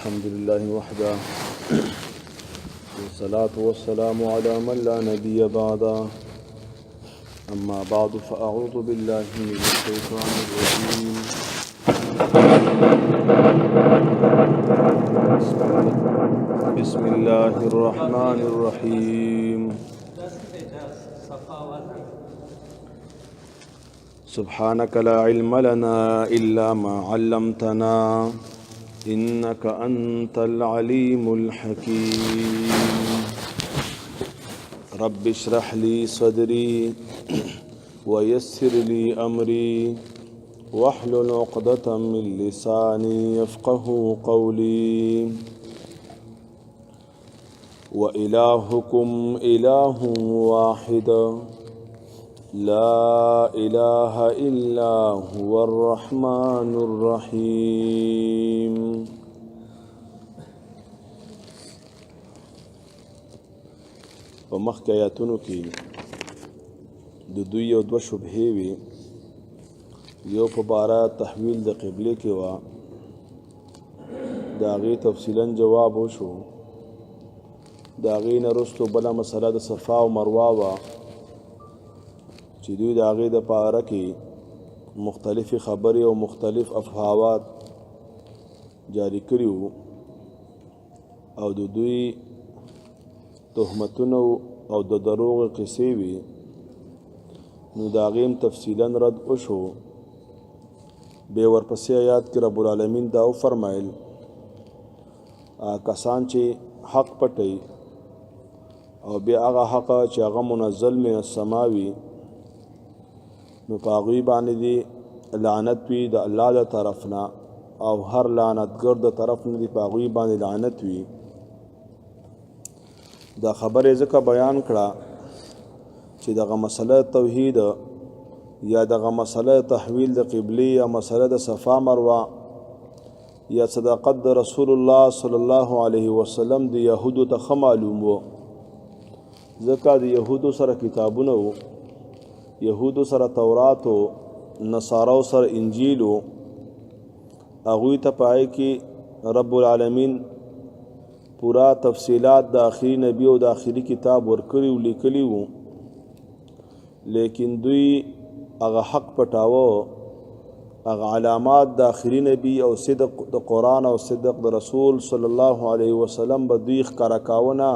الحمد لله وحده والصلاة والسلام على من لا نبي بعده أما بعد فأعوذ بالله من الشيطان الرجيم بسم الله الرحمن الرحيم سبحانك لا علم لنا إلا ما علمتنا إنك أنت العليم الحكيم رب اشرح لي صدري ويسر لي أمري واحلل عقدة من لساني يفقه قولي وإلهكم إله واحد لا إله إلا هو الرحمن الرحيم په مخکې آیاتونو کې د دوی یو دوه شبهې وي یو په باره تحویل د قبلې کې وه د هغې تفصیلا جواب وشو د هغې نه وروستو بله مسله د صفا او مروه وه چې دوی د هغې د پاره کې مختلفې خبرې او مختلف افهاوات جاری کړي وو او د دوی تهمتونه او د دروغ قصې وي نو د هغې تفصیلا رد وشو بیا ورپسې آیات کې رب العالمین دا وفرمایل کسان چې حق پټوي او بیا هغه حق چې هغه منزل من السما وي نو په هغوی باندې دي لعنت وي د الله د طرف نه او هر لعنتګر د طرف نه دي په هغوی باندې لعنت وي دا خبرې ځکه بیان کړه چې دغه مسله توحید یا دغه مسله تحویل د قبلې یا مسله د صفا مروه یا صداقت د رسول الله صلی الله علیه وسلم د یهودو ته ښه معلوم و ځکه د یهودو سره کتابونه و یهودو سره تورات و نصارو سره انجیل و هغوی ته په هغې کې رب العالمین پورا تفصیلات د آخري نبی او د آخري کتاب ورکړي او لیکلي وو لیکن دوی هغه حق پټاوه هغه علامات د آخري نبی او صدق د قرآن او صدق د رسول صلی الله علیه وسلم به دوی ښکاره کاوه نه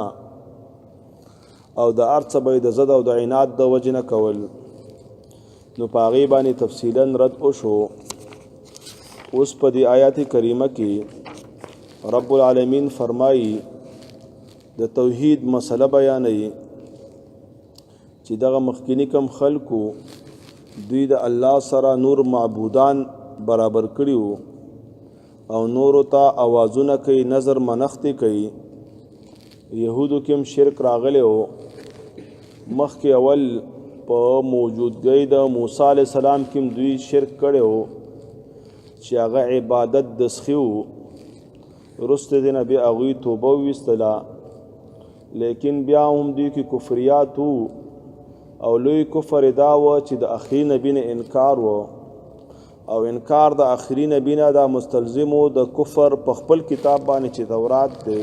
او د هر څه به یې د ضد او د عناد د وجې نه کول نو په هغې باندې تفصیلا رد وشو اوس په دې آیات کریمه کې رب العالمین فرمایي د توحید مسله بیانوي چې دغه مخکینی کم خلکو دوی د الله سره نور معبودان برابر کړي وو او نورو ته اوازونه کوي نظر منښتې کوي یهودو کې هم شرک راغلی و مخکې اول په موجودګۍ د موسی علیه السلام کې هم دوی شرک کړی و چې هغه عبادت د سخي و وروسته دې نه بیا هغوی توبه وویستله لیکن بیا هم دوی کې کفریات و او لوی کفر دا و چې د آخري نبي نه انکار و او انکار د آخري نبي نه دا مستلزم و د کفر په خپل کتاب باندې چې تورات دی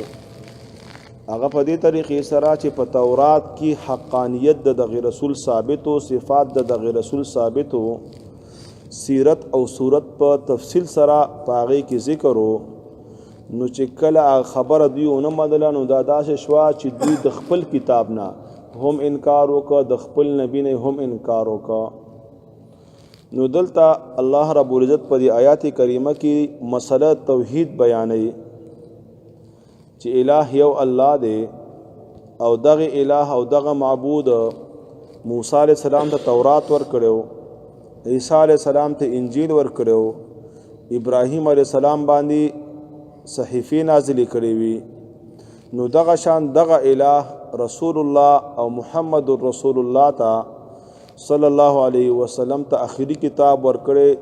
هغه په دې طریقې سره چې په تورات کې حقانیت د دغه رسول ثابت او صفات د دغه رسول ثابت او سیرت او صورت په تفصیل سره په هغې کې ذکر و نو چې کله خبره دوی ونه منله نو دا داسې شوه چې دوی د خپل کتاب نه هم انکار وکړه د خپل نبی نه هم انکار وکړه نو دلته الله رب العزت په دې آیات کریمه کې مسله توحید بیانوي چې الہ یو الله دی او دغه الہ او دغه معبود موسی علیہ السلام ته تورات ورکړو عیسی علیہ السلام ته انجیل ورکړو ابراهیم علیہ السلام باندې صحیفې نازلې کړې وي نو دغه شان دغه الہ رسول الله او محمد رسول الله ته صلی الله علیه وسلم ته آخري کتاب ورکړي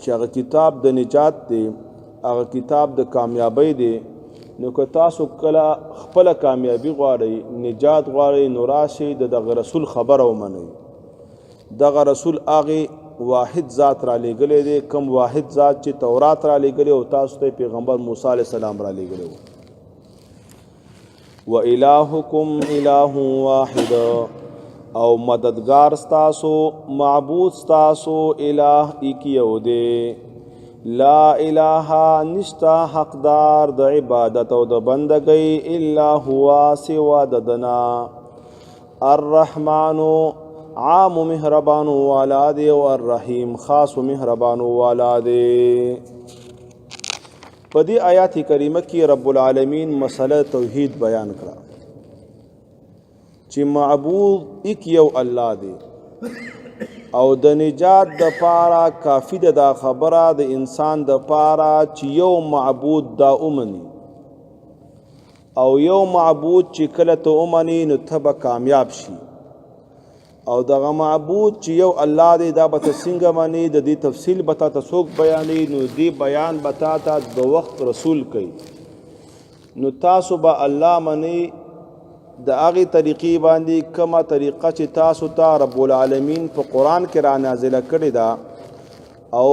چې هغه کتاب د نجات دی هغه کتاب د کامیابی دی نو که تاسو کله خپل کامیابی غواړئ نجات غواړئ نو راشئ د دغه رسول خبره ومنئ دغه رسول هغې واحد ذات را لېږلی دی، کم واحد ذات چې تورات را لېږلی او تاسو ته پیغمبر موسی علیه السلام را لېږلی و. و الهکم اله واحد، او مددگار ستاسو معبود ستاسو الہ ایک یو دی. لا الہ نشتا حقدار د عبادت او د بندګۍ الا هو سوا ددنا. الرحمن عام مهربانو والا دی او الرحیم خاص مهربانو والا دی. په دې آیات کریمه کې رب العالمین مسله توحید بیان کړه چې معبود ایک یو الله دی او د نجات د پاره کافی ده دا خبره د انسان د پاره چې یو معبود دا اومني او یو معبود چې کله ته اومني نو ته به کامیاب شي. او دغه معبود چې یو الله دی دا به ته څنګه منې، د دې تفصیل به تا ته څوک بیانوي، نو دې بیان به تا ته د وخت رسول کوي. نو تاسو به الله منئ د هغې طریقې باندې کومه طریقه چې تاسو ته رب العالمین په قرآن کې را نازله کړې ده او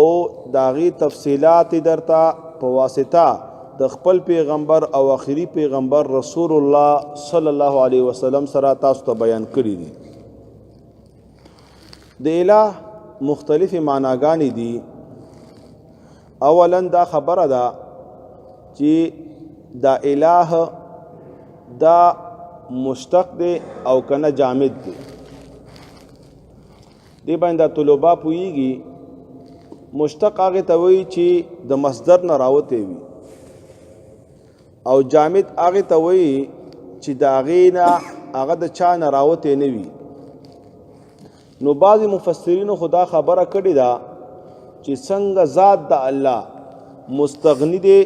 د هغې تفصیلات درته په واسطه د خپل پیغمبر او آخري پیغمبر رسول الله صلی الله علیه وسلم سره تاسو ته بیان کړي دي. د الہ مختلفې معناګانې دي. اولا دا خبره ده چې دا الہ دا مشتق دی او کنه جامد دی. دی باندې طلبا پوهیږي مشتق هغه ته وایي چې د مصدر نه راوتی وي او جامد هغه ته وایي چې د هغې نه هغه د چا نه راوتی نه وي. نو بعضې مفسرینو خدا خبره کړې ده چې څنګه ذات د الله مستغنی دی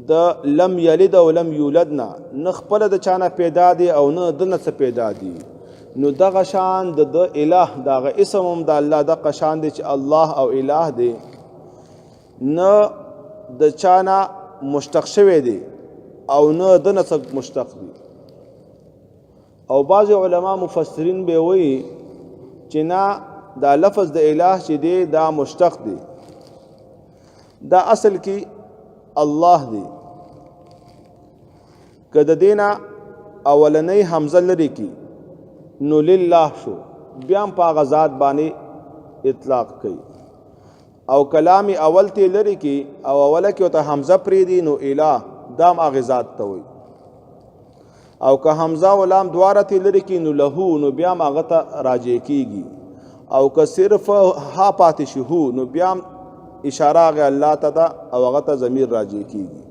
د لم یلد او لم یولد نه خپله د چانه پیدا دی او نه د نه څه پیدا دی، نو دغه شان د الہ دغه اسم هم د الله دغه شان دی چې الله او الہ دی، نه د چانه مشتق شوی دی او نه د نه څه مشتق دی. او بعض علما مفسرین به وایي چې نه دا لفظ د الہ چې دی دا مشتق دی، دا اصل کې الله دی. که د دینا اولنی حمزه لري کی نو لله شو، بیا هم په هغه ذات باندې اطلاق کوي. او کلام اول ته لري کی او اوله کې ورته حمزه پرېږدي نو الہ دا هم هغې ذات ته وایي. او که حمزه او لام دواړه ته لري کی نو له نو بیا هم هغه ته راجع کیږي. او که صرف ها پاتې شي هو نو بیا هم اشاره هغه الله ته ده او هغه ته ضمیر راجع کیږي.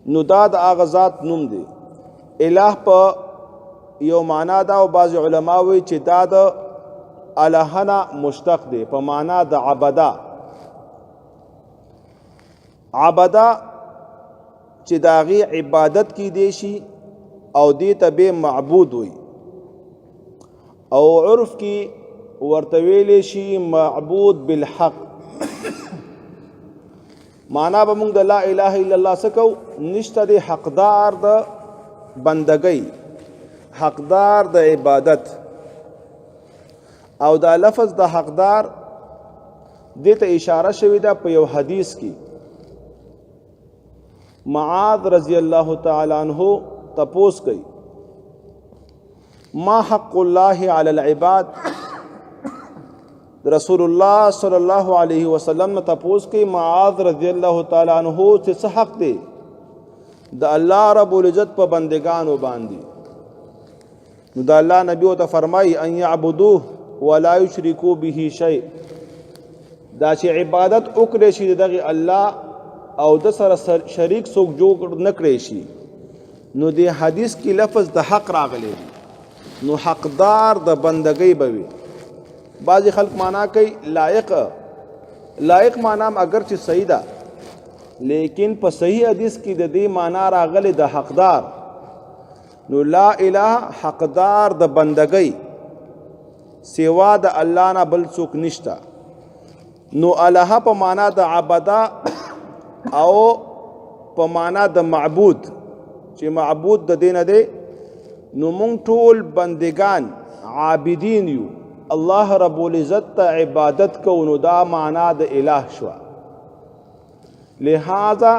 نو دا د هغه ذات نوم دی. الہ په یو معنا ده او بعض علما وایي چې دا د الہنا مشتق دی په معنا د عبدا. عبدا چې د هغې عبادت کی دی شي او دې ته به معبود وي، او عرف کی ورته ویلی شي معبود بالحق. معنا به موږ د لا اله الا الله څه کوو، نشته دی حقدار د بندګۍ، حقدار د عبادت. او دا لفظ د حقدار دې ته اشاره شوې ده په یو حدیث کې. معاذ رضی الله تعالی عنہ تپوس کوي ما حق الله علی العباد. رسول الله صلی الله علیه وسلم نے تپوس کی معاذ رضی اللہ تعالی عنہ سے څه حق دی د الله رب العزت په بندگانو باندې. نو د الله نبی او ته فرمایي ان یعبدوه ولا یشرکوا به شیء، دا چې عبادت وکړي شي دغه الله او د سره شریک څوک جوړ نه کړي شي. نو د حدیث کې لفظ د حق راغلی، نو حقدار د بندګۍ به وي. بعضی خلق معنا کوي لائق. لائق معنا اگر چې صحیح ده لیکن په صحیح حدیث کې د دې معنا راغلی د حقدار. نو لا الہ حقدار د بندګۍ سوا د الله نه بل څوک نشته. نو الہ په معنا د عبدا او په معنا د معبود چې معبود د دین دی. نو مونږ ټول بندگان عابدین یو الله رب العزت ته عبادت کو نو دا معنا د الہ شو. لہذا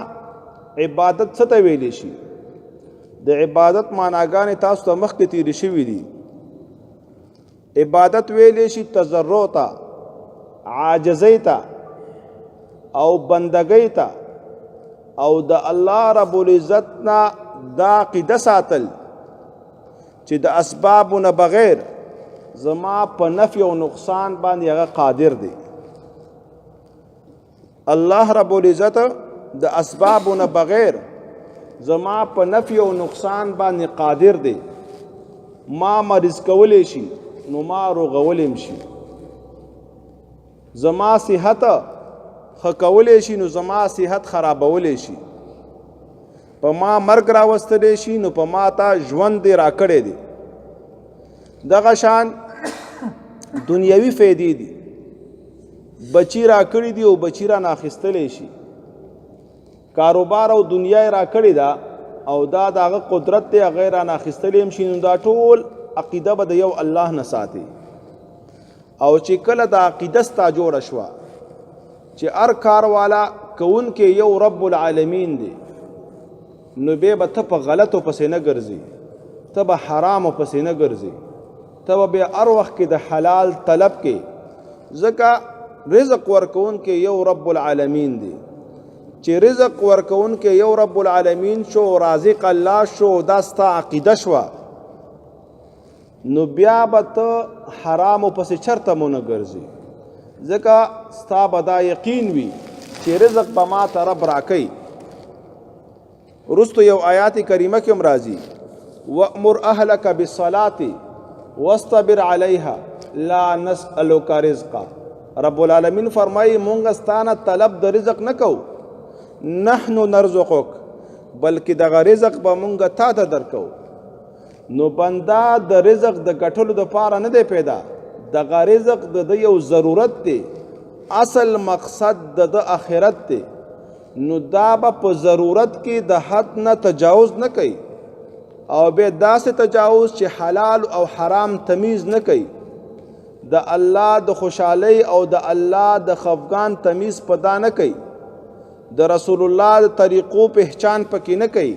عبادت څه ته ویلی شي؟ د عبادت معناګانې تاسو ته مخکې تیرې شوي دي. عبادت ویلی شي تضرع ته، عاجزۍ ته او بندګۍ ته، او د الله رب العزت نه دا عقیده ساتل چې د اسبابو نه بغیر زما په نفع او نقصان باندې هغه قادر دی. الله رب العزت د اسبابو نه بغیر زما په نفع او نقصان باندې قادر دی. ما مریض کولی شي نو ما روغولیم شي، زما صحت ښه کولی شي نو زما صحت خرابولی شي، په ما مرګ راوستلی شي نو په ما ته ژوند دی راکړی دی. دغه شان دنیوي فیدې دي، بچی راکړي دي او بچی را ناخیستلی شي، کاروبار او دنیا یې راکړې ده او دا د هغه قدرت دی هغه یې را ناخیستلی هم شي. نو دا ټول عقیده به د یو الله نه ساتي. او چې کله دا عقیده ستا جوړه شوه چې هر کار والا کوونکی یو رب العالمین دی، نو بیا به ته په غلطو پسې نه ګرځي، ته به حرامو پسې نه ګرځي، ته به بیا هر وخت کې د حلال طلب کې، ځکه رزق ورکوونکی یو رب العالمین دی. چې رزق ورکوونکی یو رب العالمین شو، رازق الله شو، دا ستا عقیده شوه، نو بیا به ته حرامو پسې چرته مو نه ګرځي، ځکه ستا به دا یقین وي چې رزق به ما ته رب راکوي. وروستو یو آیات کریمه کې هم راځي وَأْمُرْ أَهْلَكَ بِالصَّلَاةِ وَاسْتَبِرْ عَلَيْهَا لَا نَسْأَلُكَ رِزْقًا. رب العالمین فرمایي مونږ ستانه طلب د رزق نه کوو، نحن نرزقک، بلکې دغه رزق به مونږ تا ته درکو. نو بنده د رزق د ګټلو دپاره نه دی پیدا، دغه رزق د یو ضرورت دی، اصل مقصد د آخرت دی. نو دا به په ضرورت کې د حد نه تجاوز نه کوي او بیا داسې تجاوز چې حلال او حرام تمیز نه کوي، د الله د خوشحالۍ او د الله د خفګان تمیز په دا نه کوي، د رسول الله د طریقو پہچان پکې نه کوي.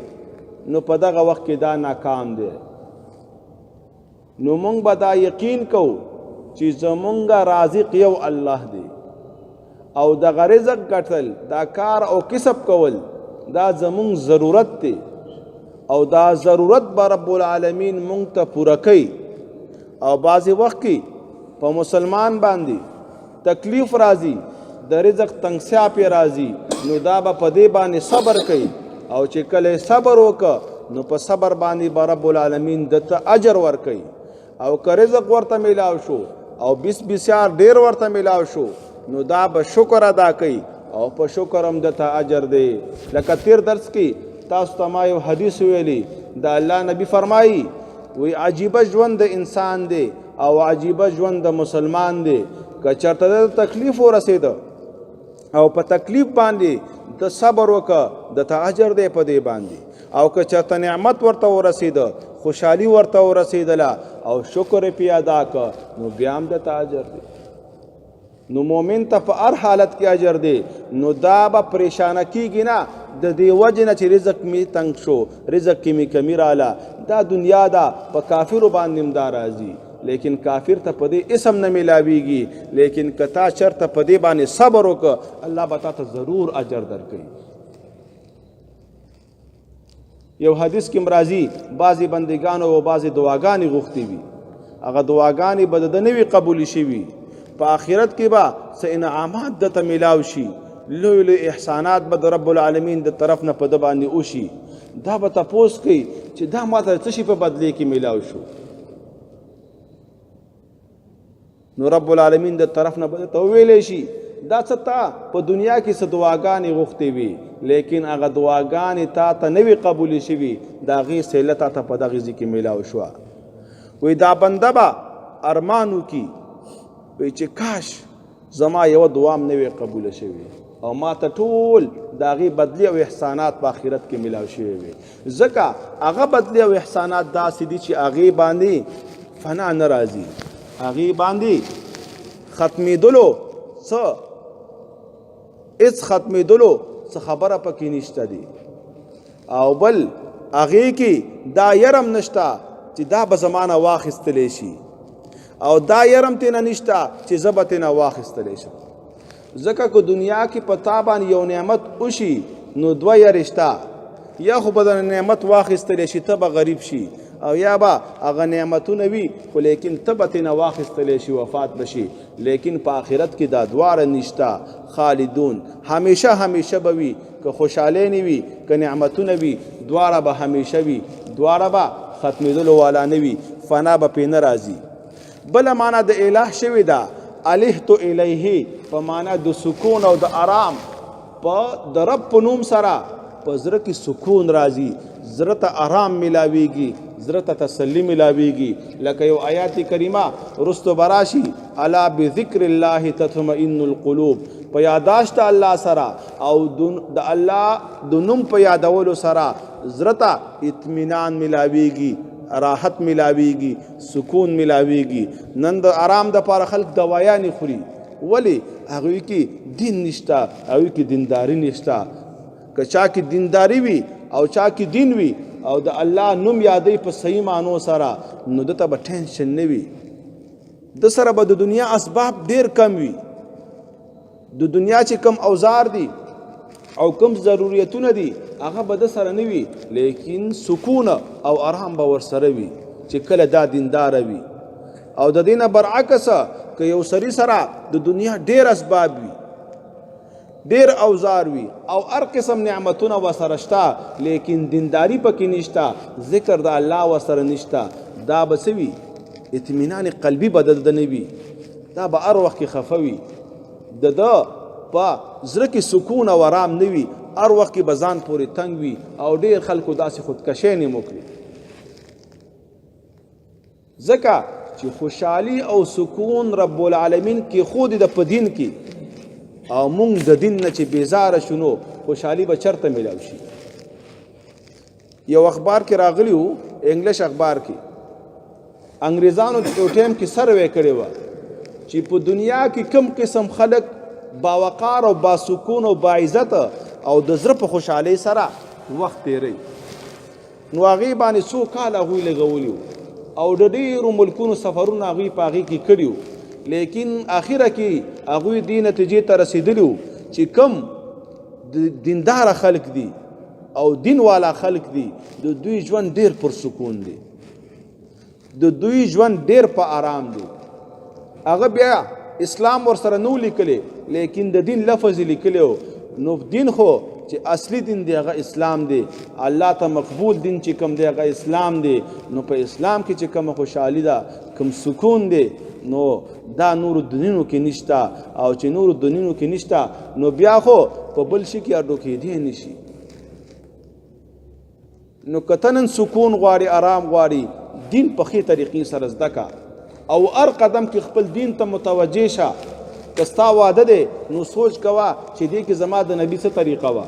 نو په دغه وخت کې دا ناکام دی. نو مونږ به دا یقین کوو چې زمونږ رازق یو الله دی او دغه رزق ګټل، دا کار او کسب کول دا زمونږ ضرورت دی او دا ضرورت به رب العالمین مونږ ته پوره کوي. او بعضې وخت کې په مسلمان باندې تکلیف راځي، د رزق تنگسیا پې راځي، نو دا به په دې باندې صبر کوي او چې کله صبر وکړه نو په صبر باندې به رب العالمین دته اجر ورکوي. او که رزق ورته میلاو شو او بسیار ډیر ورته میلاو شو نو دا به شکر ادا کوي او په شکر هم دته اجر دی. لکه تیر درس کې تاسو ته ما یو حدیث ویلی، د الله نبی فرمایي وی عجیبه ژوند د انسان دی او عجیبه ژوند د مسلمان دی. که چېرته د تکلیف ورسېده او په تکلیف باندې د صبر وکړه دته اجر دی په دې باندې، او که چېرته نعمت ورته ورسېده، خوشحالي ورته ورسېدله او شکر یې پې ادا کړه نو بیا هم دته اجر دی. نو مومن ته په هر حالت کې اجر دی. نو دا به پریشانه کیږي نه د دې وجې نه چې رزق می تنگ شو، رزق کې می کمی راله، دا دنیا ده، په کافرو باندې هم دا راځي، لیکن کافر ته په دې اسم نه میلاویږي. لیکن که تا چېرته په دې باندې صبر وکړه الله به تا ته ضرور اجر درکوي. یو حدیث کې راځي بعضې بندګانو او بعضې دعاګانې غوښتې وي، هغه دعاګانې به د ده نه وي قبولې شوي، په آخرت کې به څه انعامات دته میلاو شي، لوی لوی احسانات به د رب العالمین د طرف نه په ده باندې وشي. دا به تپوس کوي چې دا ماته څه شي په بدلې کې میلاو شو. نو رب العالمین د طرف نه به ته وویلی شي دا څه تا په دنیا کې څه دعاګانې غوښتې وي، لیکن هغه دعاګانې تا ته نه وي قبولې شوي، د هغې صله تا ته په دغې ځای کې میلاو شوه. وی دا بنده به ارمان وکړي وی چې کاش زما یوه دعا هم نه وي قبوله شوې او ما ته ټول د هغې بدلې او احسانات په آخرت کې میلاو شوي وي، ځکه هغه بدلې او احسانات داسې دي چې هغې باندې فنا نه راځي، هغې باندې ختمېدلو څه هېڅ ختمېدلو څه خبره پکې نشته دی او بل هغې کې دا یرم نشته چې دا به زمانه واخیستلی شي او دا یرم تېنه نشته چې زه به تېنه واخیستلی شم ځکه که دنیا کې په تا باندې یو نعمت وشي نو دوه یارې شته یا خو به د نعمت واخیستلی شي ته به غریب شي او یا به هغه نعمتونه وي خو لیکن ته به تېنه واخیستلی شي وفات بشي لیکن په آخرت کې دا دواړه نشته خالدون همیشه همیشه به وي که خوشحالۍ نه وي که نعمتونه وي دواړه به همیشه وي دواړه به ختمېدلو والا نه وي فنا به پرې نه راځي بله معنا د اله شوې ده الهت الیه په معنا د سکون او د آرام په د رب په نوم سره په زړه کې سکون راځي زړه ته آرام ملاویږي زړه ته تسلی ملاویږي لکه یو آیات کریمه رستو براشي الا بذکر الله تطمئن القلوب په یاداشت الله سره او د الله د نوم په یادولو سره زړه ته اطمینان ملاویږي راحت ملاویږي سکون ملاویږي نن د آرام د پاره خلک دوايانې خوري ولی هغوی کې دین نشته هغوی کې دینداري نشته که چا کې دینداري وي او چا کې دین وي او د الله نوم یادوي په صحیح معنو سره نو دته به ټینشن نه وي د سره به د دنیا اسباب ډیر کم وي د دنیا چې کم اوزار دي او کم ضرورتونه دي هغه به د سره نه وي لیکن سکون او آرام به ورسره وي چې کله دا دیندار وي او د دینه برعکس که یو سړي سره د دنیا ډیر اسباب وي ډیر اوزار وي او هر قسم نعمتونه ورسره شته لیکن دینداري پکې نشته ذکر د الله ورسره نشته دا به څه وي اطمینان قلبي به د نه وي دا به هر وخت کې خفه وي د ده په زړه کې سکون او آرام نه وي هر وخت کې به ځان پورې تنګ وي او ډیر خلکو داسې خودکشۍ نه وکړي ځکه چې خوشحالي او سکون رب العالمین کې خود د په دین کې او مونږ د دین نه چې بیزاره شونو خوشحالي به چرته میلاو شي یو اخبار کې راغلی و انګلیش اخبار کې انګریزانو یو ټیم کې سروې کړی و چې په دنیا کې کم قسم خلک باوقار او باسکون او باعزت او د زړه په خوشحالۍ سره وخت تیری نو هغې باندې څو کاله هغوی لګولي او د ډېرو ملکونو سفرونه هغوی په هغې کې کړي لیکن آخره کې هغوی دې نتیجې ته رسېدلي چې کم دینداره خلک دي او دین والا خلک دي د دوی ژوند ډېر پرسکون دی د دوی ژوند ډېر په آرام دی هغه بیا اسلام ورسره نو لیکلی لیکن د دین لفظ لیکلی نو دین خو چې اصلي دین دی هغه اسلام دی الله ته مقبول دین چې کوم دی هغه اسلام دی نو په اسلام کې چې کوم خوشحالي ده کوم سکون دی نو دا نور دینونو کې نشته او چې نور دینونو کې نشته نو بیا خو په بل شي کې اډو کې دی نشي نو کتنن سکون غواړي آرام غواړي دین په خې طریقې سره زده کا او هر قدم کې خپل دین ته متوجه شه کستا واده دی نو سوچ کوا چې دې کې زما د نبی څه طریقه وا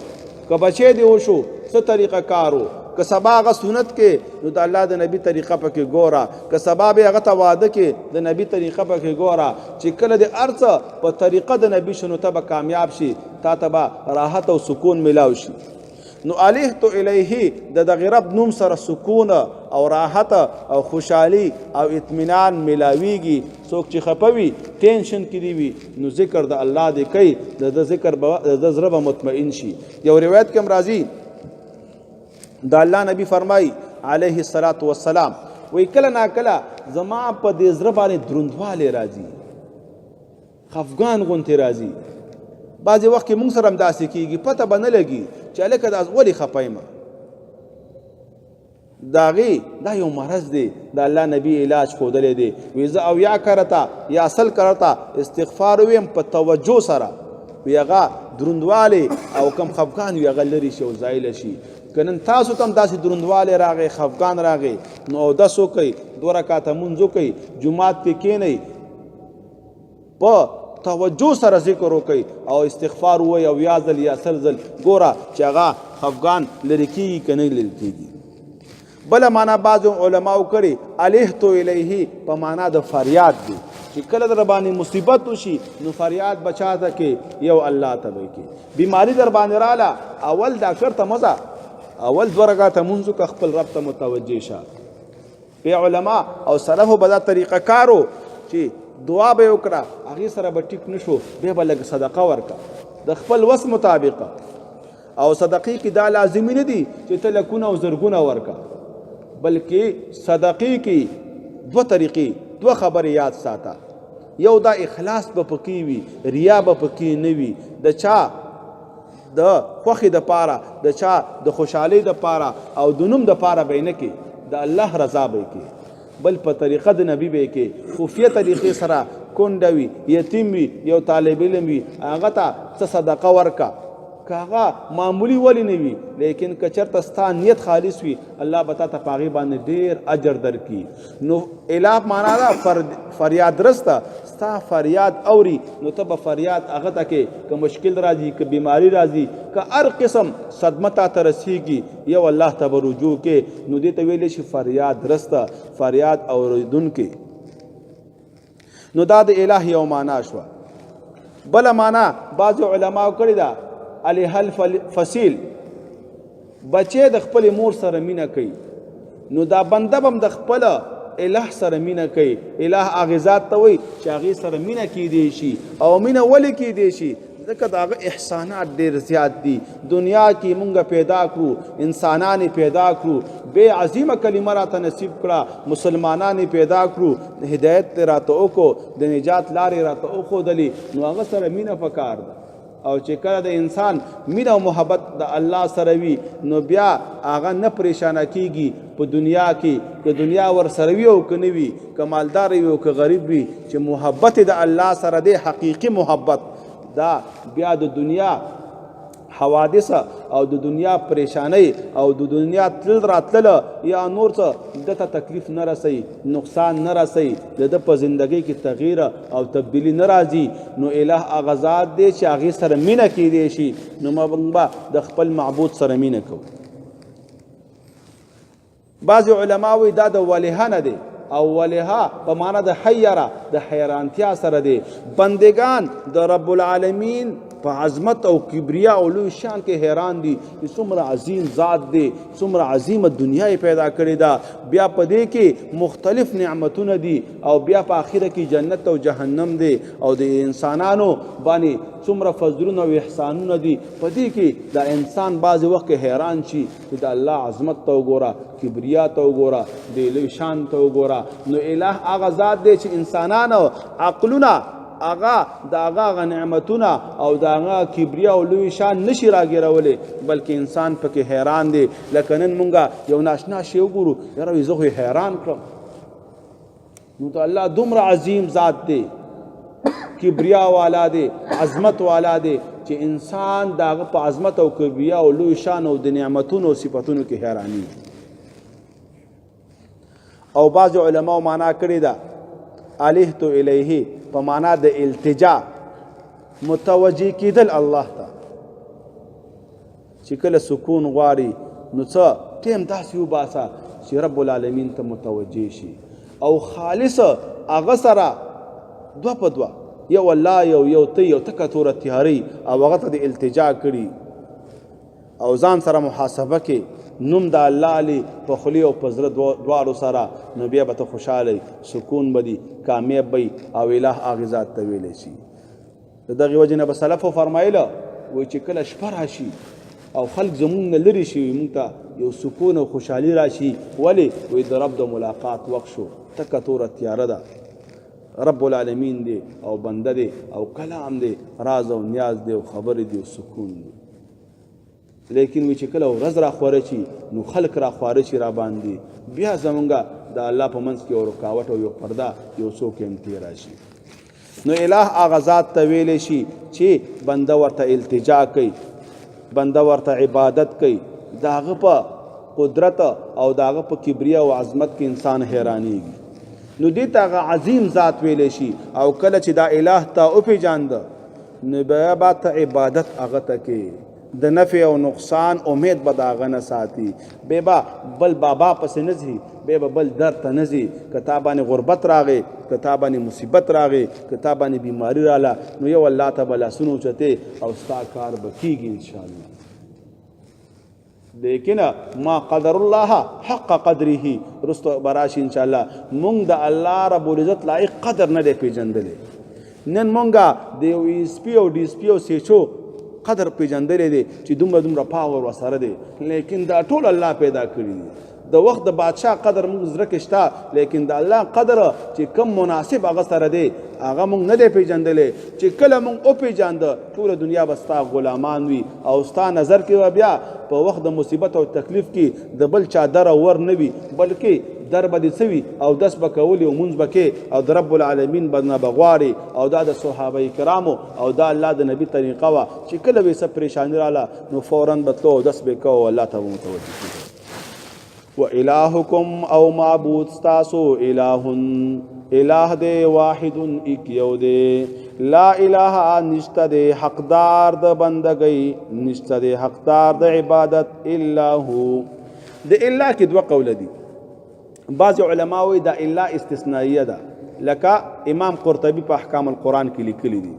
که بچی دی وشو څه طریقه کارو که سبا هغه سنت کې نو د الله د نبی طریقه پکې ګوره که سبا به هغه ته واده کې د نبی طریقه پکې ګوره چې کله د ارڅ په طریقه د نبی شنو ته به کامیاب شي تا ته به راحت او سکون ملاو شي نو الهت الیه د دغه رب نوم سره سکون او راحت او خوشحالي او اطمینان ملاویږي څوک چې خپوي ټینشن کې دی وي نو ذکر د الله دی کوي د ذکر د زړه به مطمئن شي یو روایت کې راځي د الله نبی فرمای علیه الصلاۃ والسلام وی کله نا کله زما په دې زړه باندې دروندواله راځي خفګان غونته راځي بعضی وخت کې موږ سره هم داسې کېږي پته به نه لګي چې هلکه دا ولې خفه یم د هغې دا یو مرض دی د الله نبي علاج ښودلی دی وی زه او یا کرته یا سل کرته استغفار ویم په توجه سره وی هغه دروندوالی او کم خفګان وي هغه لرې شي او زایله شي که نن تاسو ته هم داسې دروندوالی راغی خفګان راغی نو اودس وکئ 2 رکعته مونځ وکئ جومات کې کښېنئ په توجه سره ذکر وکئ او استغفار ووایئ او یا ځل یا سل ځل ګوره چې هغه خفګان لرې کېږي که نه لرې کېږي بل معنا بعض علماء کړي الیه تو الیه په معنا د فریاد دی چې کله در باندې مصیبت وشي نو فریاد بچا ته کې یو الله ته به کې بیماری در باندې رااله اول ډاکټر ته مزه اول دوه رکعاته منځو که خپل رب ته متوجه شه په علما او سلفو به دا طریقه کارو چې دعا به وکړه هغې سره به ټیک نشو بیا به لږ صدقه ورکړه د خپل وس مطابقه او صدقې کې دا لازمي نه دي چې ته لکونه او زرګونه ورکړه بلکې صدقې کې دوه طریقې دوه خبرې یاد ساته یو دا اخلاص به پکې وي ریا به پکې نه وي د چا د خوښې د پاره د چا د خوشحالۍ د پاره او د نوم د پاره به نه کې د الله رضا به کې بل په طریقه د نبی به کې خفیه طریقې سره کونډه وي یتیم وي یو طالب علم وي هغه ته څه صدقه ورکه که هغه معمولی ولی نه وي لیکن که چېرته ستا نیت خالص وي الله به تا ته په هغې باندې ډېر اجر درکړي نو الاف معنا ده فریاد رسته ستا فریاد اوري نو ته به فریاد هغه ته کې که مشکل راځي که بیماری راځي که هر قسم صدمه تا ته رسیږي یو الله ته به رجوع کې نو دې ته ویلی شي فریاد رسته فریاد اورېدونکی نو دا د الہ یو معنا شوه بله معنا بعضو علماو کړې ده علیه الفصیل بچې د خپل مور سره مینه کوي نو دا بنده هم د خپل الہ سره مینه کوي الہ هغې ذات ته وایي چې هغې سره مینه کیدی شي او مینه ولې کیدی شي ځکه د هغه احسانات ډېر زیات دي دنیا کې مونږ پیدا کړو انسانان پیدا کړو بې عظیمه کلمه راته نصیب کړه مسلمانان پیدا کړو هدایت ته راته وکړو د نجات لارې راته وښودلې نو هغه سره مینه پکار ده او چې کله د انسان مینه او محبت د الله سره وي نو بیا هغه نه پریشانه کیږي په دنیا کې که دنیا ور سره وي او که نه وي که مالدار وي او که غریب وي چې محبت د الله سره دی حقیقي محبت دا بیا د دنیا حوادث او د دنیا پریشانی او د دنیا تل راتله یا نور څه دته تکلیف نه رسي نقصان نه رسي د په زندگی کې تغییر او تبدیلی نه راځي نو الہ هغه ذات دی چې هغې سره مینه کیدی شي نو موږ به د خپل معبود سره مینه کوو بعض علما وایي دا د ولهه نه دی او ولها په معنا د حیره د حیرانتیا سره دی بندگان د رب العالمین په عظمت او کبریا او لوی شان کې حیران دي چې څومره عظیم ذات دی څومره عظیمه دنیا یې پیدا کړې ده بیا په دې کې مختلف نعمتونه دي او بیا په آخره کې جنت او جهنم دی او د انسانانو باندې څومره فضلونه او احسانونه دي په دې کې د انسان بعضې وخت کې حیران شي چې د الله عظمت ته وګوره کبریا ته وګوره د لوی شان ته وګوره نو الہ هغه ذات دی چې انسانانو عقلونه هغه د هغه نعمتونه او د هغه کبریا او لوی شان نشي راګیرولی بلکې انسان پکې حیران دی لکه نن مونږه یو ناشنا شی وګورو یاره زه خو حیران کړم نو ته الله دومره عظیم ذات دی کبریا والا دی عظمت والا دی چې انسان د هغه په عظمت او کبریا او لوی شان او د نعمتونو او صفتونو کې حیرانی او بعض علماء معنا کړی ده الیه تو الیه په معنا د التجا متوجه کیدل الله ته چې کله سکون غواړي نو څه ټیم داسې وباسه چې رب العالمین ته متوجه شي او خالص هغه سره دوه په دوه یو الله یو ته یو تکه توره تیاری او هغه ته د التجا کړي او ځان سره محاسبه کې نوم د الله علی په خلی او په زړه دواړو سره نو بیا به ته خوشحاله سکون به دي کامیاب وي او الہ هغې ذات ته ویلی شي د دغې وجې نه به سلفو فرمایله وایي چې کله شپه راشي او خلق زمونږ نه لرې شي موږ ته یو سکون او خوشحالي راشي ولې وایي د رب د ملاقات وخت شو تکه توره تیاره ده رب العالمین دی او بنده دی او کلام دی راز او نیاز دی او خبرې دی او سکون دی لیکن وی چې کله ورځ را خوره شي نو خلق را خوره شي را باندې بیا زمونږه د الله په منځ کې یو رکاوټ او یو پرده یو څوک هم تېره شي نو الہ هغه ذات ته ویلی شي چې بنده ورته التجا کوي بنده ورته عبادت کوي د هغه په قدرت او د هغه په کبریا او عظمت کې انسان حیرانیږي نو دې ته هغه عظیم ذات ویلی شي او کله چې دا الہ ته وپېژانده نو بیا به ته عبادت هغه ته کوي د نفع او نقصان امید به د هغه نه ساتي. بیا به بل بابا پسې نه ځي، بیا به بل درد ته نه ځي. که تا باندې غربت راغی، که تا باندې مصیبت راغی، که تا باندې بیماري راله، نو یو الله ته به لاسونه اوچتې او ستا کار به کېږي انشاءالله. لیکن ما قدر الله حق قدره رستو براشي انشاءالله. مونږ د الله رب العزت لایق قدر نه دی پیژندلی. نن مونږه د یو ایسپي او ډي سپي او سیچو قدر پیژندلی دی چې دومره پاور ورسره دی، لیکن دا ټول الله پیدا کړي دي. د وخت د بادشاه قدر موږ زړه کې شته، لیکن د الله قدر چې کم مناسب هغه سره دی هغه موږ نه دی پیژندلی. چې کله موږ وپیژانده ټوله دنیا به ستا غلامان وي او ستا نظر کې به بیا په وخت د مصیبت او تکلیف کې د بل چا در ور نه وي، بلکې در به دې څه وي او دس به کولي او مونځ به کې او د رب العالمین به نه به غواړې. او دا د صحابه کرامو او دا الله د نبي طریقه وه چې کله به څه پریشاني راله نو فوراً به تلو او دس به یې کوو الله ته به متوجه کېږي. و الهکم او معبود ستاسو الہ دے واحد ایک یو دے، لا الہ نشتہ دے حقدار د بندگی، نشتہ دے حقدار د عبادت الا ہو. د الا کی دو قول دی. بعض علماوی دا الا استثنائیه ده، لکا امام قرطبی په احکام القرآن کی لکلی دی.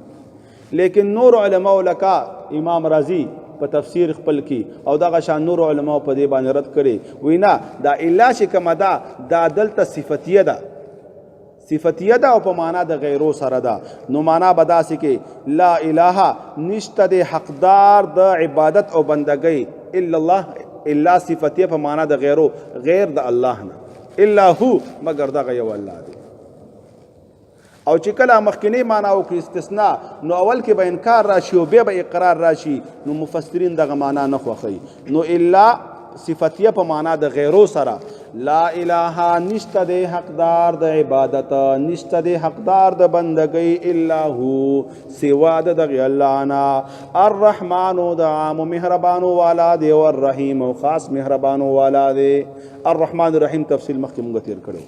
لیکن نور علماء لکا امام رازی په تفسیر خپل کی او دغه شان نور علماء په دې باندې رد کړي. وینا دا الا چې کومه ده دا دلته صفتیه ده، صفتیه ده او په معنا د غیرو سره ده. نو معنا به داسې کې لا اله نشته د حقدار د عبادت او بندګۍ الا الله. الا صفتیه په معنا د غیرو، غیر د الله نه، الا هو مگر دغه یو الله دی. او چې کله مخکنی معنا او استثناء نو اول کې به انکار راشي او بیا به اقرار راشي، نو مفسرین دغه معنا نه خوښوي. نو الا صفتیه په معنا د غیرو سره، لا اله نشته د حقدار د عبادت، نشته د حقدار د بندګۍ الا هو سوا د دغه الله نه. الرحمن د عام مهربانو والا دی او الرحیم او خاص مهربانو والا دی. الرحمن الرحیم تفصیل مخکې مونږ تیر کړو.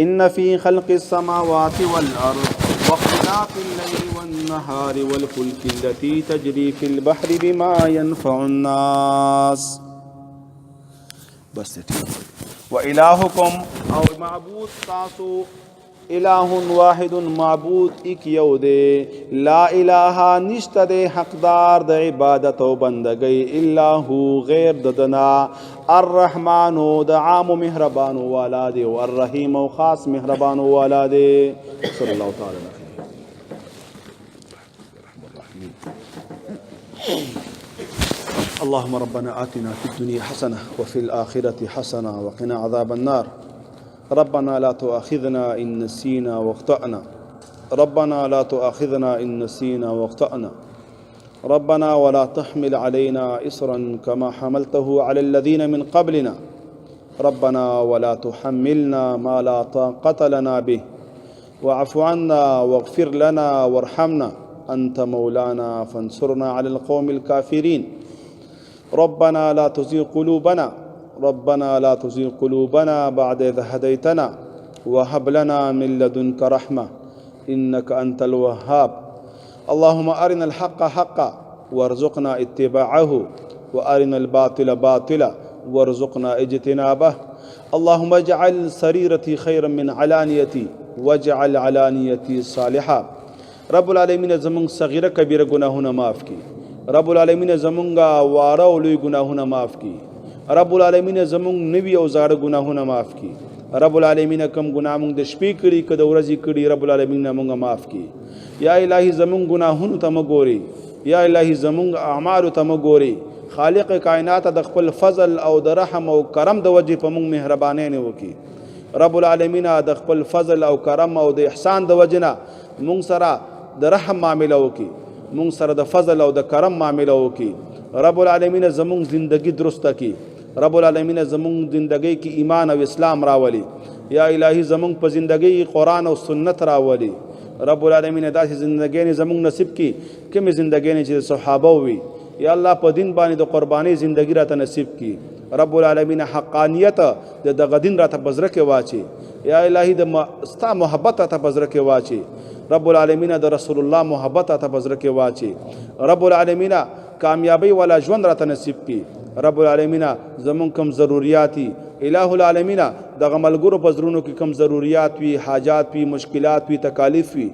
ان فی خلق السماوات والارض واختلاف الليل والنهار والفلك التي تجري في البحر بما ينفع الناس. بس وإلهكم او معبود تاسو الہ واحد معبود ایک یو دے، لا الہ نشتہ دے حقدار د عبادت و بندگی الا ہو غیر ددنا. الرحمن د عام مہربان والا دے والرحیم و خاص مہربان والا دے. صلی اللہ تعالی اللهم ربنا آتنا في الدنيا حسنة وفي الآخرة حسنة وقنا عذاب النار. ربنا لا تؤاخذنا إن نسينا واخطأنا، ربنا لا تؤاخذنا إن نسينا واخطأنا، ربنا ولا تحمل علينا إصرا كما حملته على الذين من قبلنا، ربنا ولا تحملنا ما لا طاقة لنا به، واعف عنا واغفر لنا وارحمنا أنت مولانا فانصرنا على القوم الكافرين. ربنا لا تزغ قلوبنا، ربنا لا تزغ قلوبنا بعد إذ هديتنا وهب لنا من لدنك رحمة إنك أنت الوهاب. اللهم أرنا الحق حقا وارزقنا اتباعه وأرنا الباطل باطلا وارزقنا اجتنابه. اللهم اجعل سريرتي خيرا من علانيتي واجعل علانيتي صالحا. رب العالمین زمون صغیره کبیره گناهونه معاف کی. رب العالمین زمونږه واره او لوی گناهونه معاف کی. رب العالمین زمونږ نوی او زاړه گناهونه معاف کی. رب العالمین کم گناه مونږ د شپې کړي که د ورځې کړي رب العالمین مونږ معاف کی. یا الهی زمونږ گناهونو ته مه ګوري، یا الهی زمونږ اعمالو ته مه ګوري. خالق کائنات د خپل فضل او د رحم او کرم د وجې په مونږ مهرباني نه وکړي. رب العالمین د خپل فضل او کرم او د احسان د وجې نه مونږ سره د رحم معامله وکړي، مونږ سره د فضل او د کرم معامله وکړي. رب العالمین زمونږ زندگی درسته کی. رب العالمین زمونږ زندگی کی ایمان او اسلام راولي. یا الهی زمونږ په زندگی قرآن او سنت راولي. رب العالمین داسې زندگی زمونږ نصیب کی کومې زندگی چې صحابه وي. یا الله په دین باندې د قربانی زندگی راته نصیب کی. رب العالمین حقانیت د دغه دین راته بزره کې واچي. یا الهی د ستا محبت راته بزره کې واچي. رب العالمین د رسول الله محبت ته بزر کې واچي رب العالمین کامیابی والا ژوند راته نصیب کړي رب العالمین زمون کم ضرورتي الہ العالمین دغه ملګرو په زړونو کې کم ضرورت وي حاجات وي مشکلات وي تکالیف وي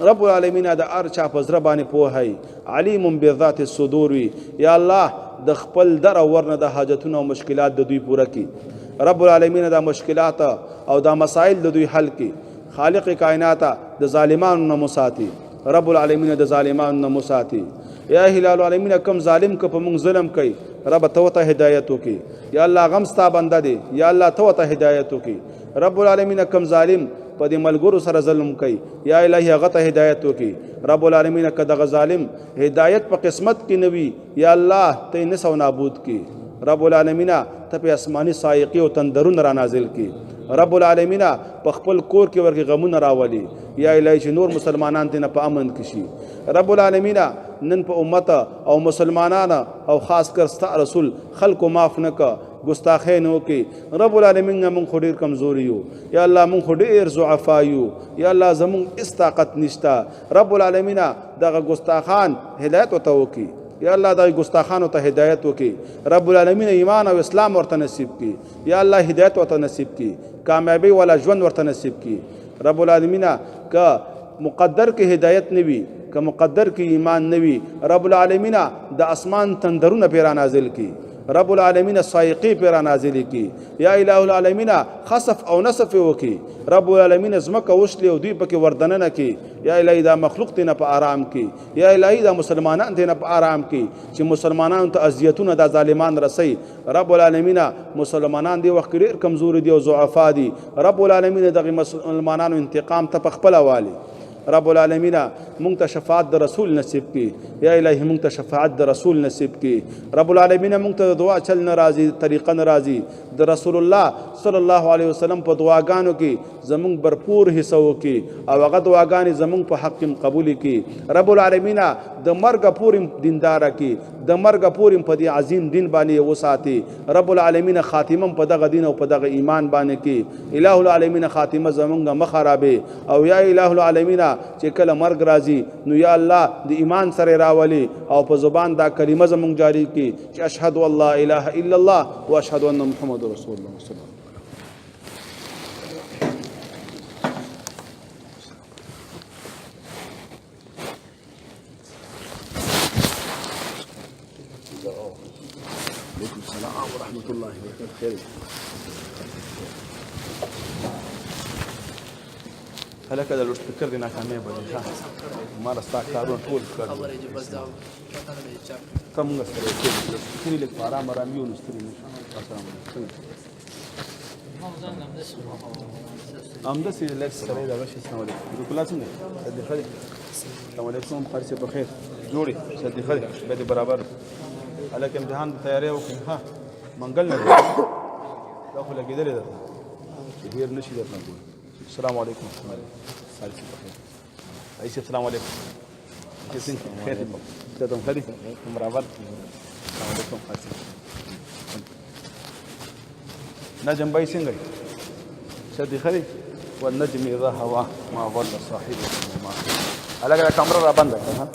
رب العالمین د هر چا په زړه باندې پوهه علیم بذات الصدور وي یا الله د خپل در ورنه د حاجتونو او مشکلات د دوی پوره کړي رب العالمین د مشکلات او د مسائل د دوی حل کړي خالق کائنات د ظالمانو نه مساتي رب العالمین د ظالمانو نه مساتي یا الہ العالمین کم ظالم که په مونږ ظلم کوي رب ته هدایت وکي یا الله غم ستا بنده دی یا الله ته هدایت وکي رب العالمین کم ظالم په دې ملګرو سره ظلم کوي یا الہی هغه ته هدایت وکي رب العالمین که دغه ظالم هدایت په قسمت کې نوي یا الله ته نسو نابود کی رب العالمین ته په اسماني سایقي او تندرون را نازل کی رب العالمین په خپل کور کې ورګي غمونه راولي یا الہی چې نور مسلمانان دې نه په امن کې شي رب العالمین نن په امت او مسلمانان او خاص کر ستا رسول خلق معاف نه کا ګستاخی نه وکي رب العالمین موږ خو ډیر کمزوري یو یا الله موږ خو ډیر ضعفا یو یا الله زموږ اس طاقت نشتا رب العالمین دغه ګستاخان هدایت وته وکي یا الله دغه ګستاخانو ته هدایت وکي رب العالمین ایمان او اسلام ورته نصیب کی یا الله هدایت ورته نصیب کی کامیابی والا ژوند ورته نصیب کی رب العالمین کا مقدر کې هدایت نوي که مقدر کې ایمان نوي رب العالمین د اسمان تندرونه پیرا نازل کی رب العالمین سایقی پیرا نازل کی یا الہ العالمین خسف او نصف وکي رب العالمین زمکه وشلی او دوی پکې وردننه کی یا الہی دا مخلوق ته نه په آرام کی یا الہی دا مسلمانان ته نه په آرام کی چې مسلمانانو ته اذیتونه د ظالمان رسي رب العالمین مسلمانان دی وخت ډیر کمزوري دي او ضعفا دي رب العالمین دغه مسلمانانو انتقام ته په خپل والی رب العالمین مونږ ته شفاعت د رسول نصیب کی یا الہی مونږ ته شفاعت د رسول نصیب کی رب العالمین مونږ ته دعا چل ناراضي طریقه ناراضي د رسول الله صلی الله علیه وسلم په دعاګانو کې زمونږ برپور حصہ وکي او هغه دعاګانې زمونږ په حق کې قبول کی رب العالمین د مرګ پورم دیندار کی د مرګ پورم په دې عظیم دین باندې وساتي رب العالمین خاتمه په دغه دین او په دغه ایمان باندې کی الہ العالمین خاتمه زمونږ مخربه او یا الہ العالمین چې کله مرګ راځي نو یا الله د ایمان سره راولي او په زبان دا کلمه زمونږ جاری کی چې اشهد ان لا اله الا الله واشهد ان محمد رسول الله صلی الله وعلیکم السلام ورحمۃ اللہ وبرکاتہ هلکه د لوډسپیکر د ناکامۍ باندې ما راستا کارونه ټول کړل خبرې چې بس دا کوم غسره چې کلی لیک آرام آرام یو نستری السلام علیکم امده سي لیک سره دا شي السلام علیکم د کلاس نه صدیق السلام علیکم خارسه بخیر جوړي صدیق به برابر هلکه امتحان د تیاری وکړه ها منګل نه دا خو لګیدل ده چې ډیر نشي درته السلام علیکم السلام علیکم کیسے خیر ته تم خدي برابر السلام علیکم نجم بای څنګه شدي خدي والنجم اذا هوا ما ضل صاحبه ما الګا کمره را بند کړه